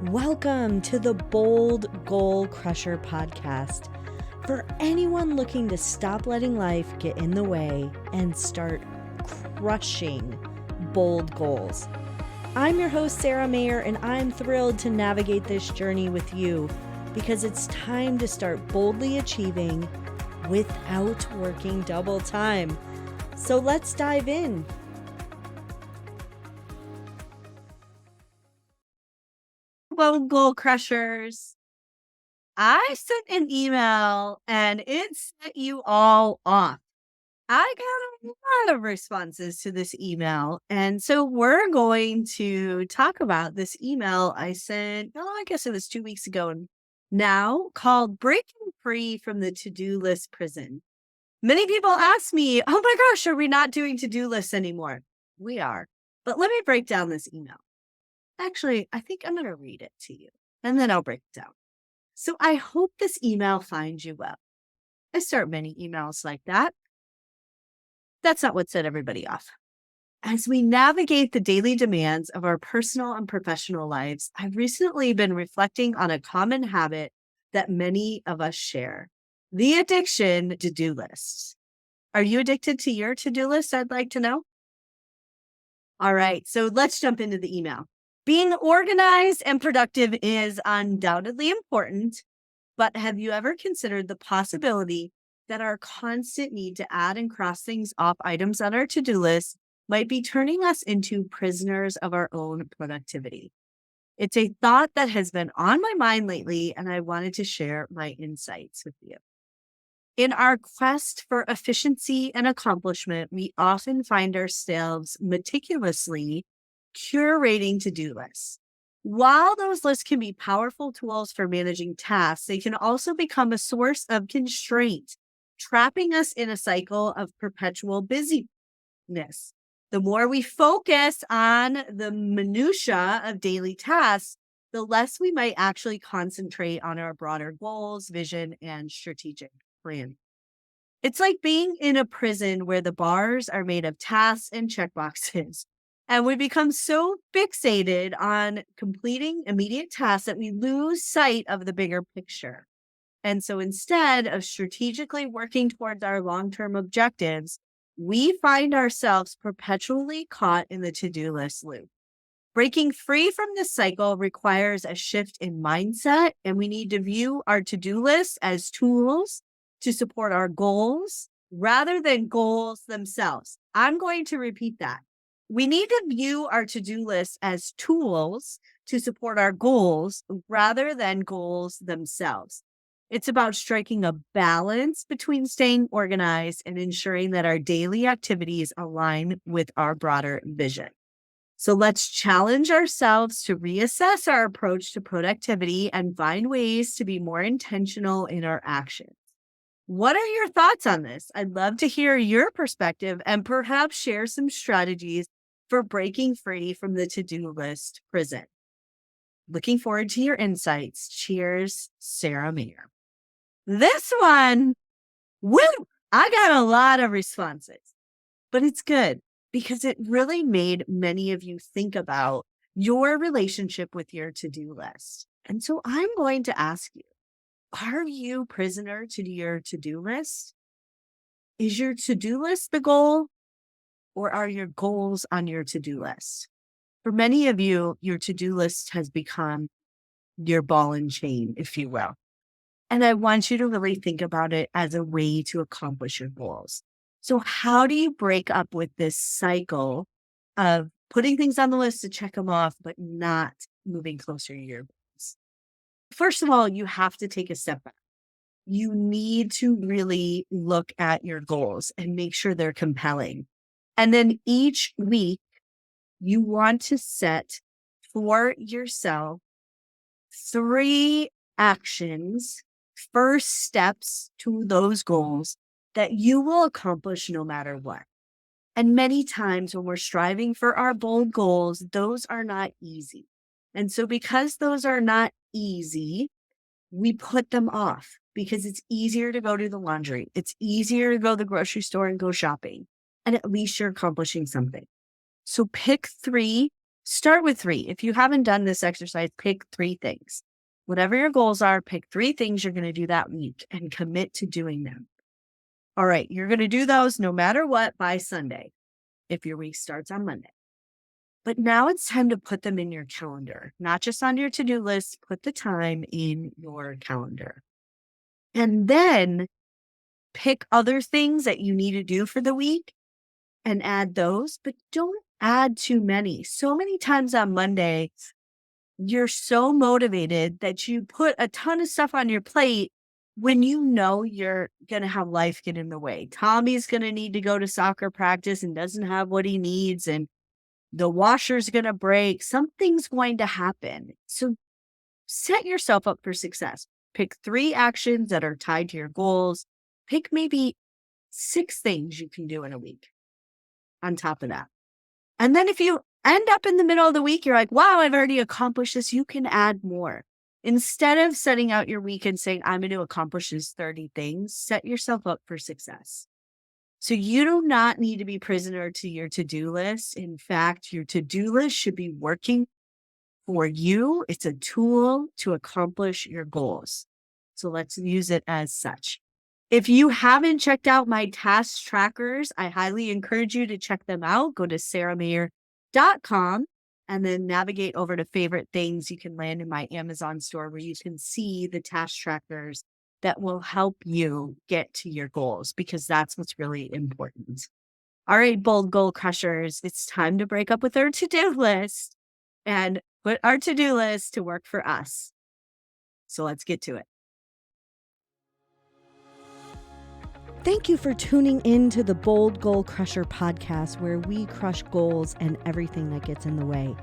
Welcome to the Bold Goal Crusher podcast for anyone looking to stop letting life get in the way and start crushing bold goals. I'm your host, Sarah Mayer, and I'm thrilled to navigate this journey with you because it's time to start boldly achieving without working double time. So let's dive in. Hello, goal crushers. I sent an email and it set you all off. I got a lot of responses to this email. And so we're going to talk about this email I sent, I guess it was 2 weeks ago now, called Breaking Free from the To-Do List Prison. Many people ask me, oh my gosh, are we not doing to-do lists anymore? We are. But let me break down this email. Actually, I think I'm going to read it to you and then I'll break it down. So I hope this email finds you well. I start many emails like that. That's not what set everybody off. As we navigate the daily demands of our personal and professional lives, I've recently been reflecting on a common habit that many of us share: the addiction to to-do lists. Are you addicted to your to-do list? I'd like to know. All right, so let's jump into the email. Being organized and productive is undoubtedly important, but have you ever considered the possibility that our constant need to add and cross things off items on our to-do list might be turning us into prisoners of our own productivity? It's a thought that has been on my mind lately, and I wanted to share my insights with you. In our quest for efficiency and accomplishment, we often find ourselves meticulously curating to-do lists. While those lists can be powerful tools for managing tasks, they can also become a source of constraint, trapping us in a cycle of perpetual busyness. The more we focus on the minutia of daily tasks, the less we might actually concentrate on our broader goals, vision, and strategic plan. It's like being in a prison where the bars are made of tasks and checkboxes. And we become so fixated on completing immediate tasks that we lose sight of the bigger picture. And so instead of strategically working towards our long-term objectives, we find ourselves perpetually caught in the to-do list loop. Breaking free from this cycle requires a shift in mindset, and we need to view our to-do lists as tools to support our goals rather than goals themselves. I'm going to repeat that. We need to view our to-do list as tools to support our goals rather than goals themselves. It's about striking a balance between staying organized and ensuring that our daily activities align with our broader vision. So let's challenge ourselves to reassess our approach to productivity and find ways to be more intentional in our actions. What are your thoughts on this? I'd love to hear your perspective and perhaps share some strategies for breaking free from the to-do list prison. Looking forward to your insights. Cheers, Sarah Mayer. This one, woo, I got a lot of responses, but it's good because it really made many of you think about your relationship with your to-do list. And so I'm going to ask you, are you prisoner to your to-do list? Is your to-do list the goal, or are your goals on your to-do list? For many of you, your to-do list has become your ball and chain, if you will. And I want you to really think about it as a way to accomplish your goals. So how do you break up with this cycle of putting things on the list to check them off, but not moving closer to your goals? First of all, you have to take a step back. You need to really look at your goals and make sure they're compelling. And then each week, you want to set for yourself 3 actions, first steps to those goals that you will accomplish no matter what. And many times when we're striving for our bold goals, those are not easy. And so because those are not easy, we put them off because it's easier to go to the laundry. It's easier to go to the grocery store and go shopping. And at least you're accomplishing something. So pick 3 Start with 3. If you haven't done this exercise, pick 3 things. Whatever your goals are, pick 3 things you're going to do that week and commit to doing them. All right, you're going to do those no matter what by Sunday, if your week starts on Monday. But now it's time to put them in your calendar, not just on your to-do list. Put the time in your calendar. And then pick other things that you need to do for the week and add those, but don't add too many. So many times on Monday, you're so motivated that you put a ton of stuff on your plate when you know you're going to have life get in the way. Tommy's going to need to go to soccer practice and doesn't have what he needs, and the washer's going to break. Something's going to happen. So set yourself up for success. Pick 3 actions that are tied to your goals. Pick maybe 6 things you can do in a week on top of that. And then if you end up in the middle of the week, you're like, wow, I've already accomplished this. You can add more. Instead of setting out your week and saying, I'm going to accomplish these 30 things, set yourself up for success. So you do not need to be prisoner to your to-do list. In fact, your to-do list should be working for you. It's a tool to accomplish your goals. So let's use it as such. If you haven't checked out my task trackers, I highly encourage you to check them out. Go to sarahmayer.com and then navigate over to favorite things. You can land in my Amazon store where you can see the task trackers that will help you get to your goals, because that's what's really important. All right, bold goal crushers, it's time to break up with our to-do list and put our to-do list to work for us. So let's get to it. Thank you for tuning in to the Bold Goal Crusher podcast, where we crush goals and everything that gets in the way.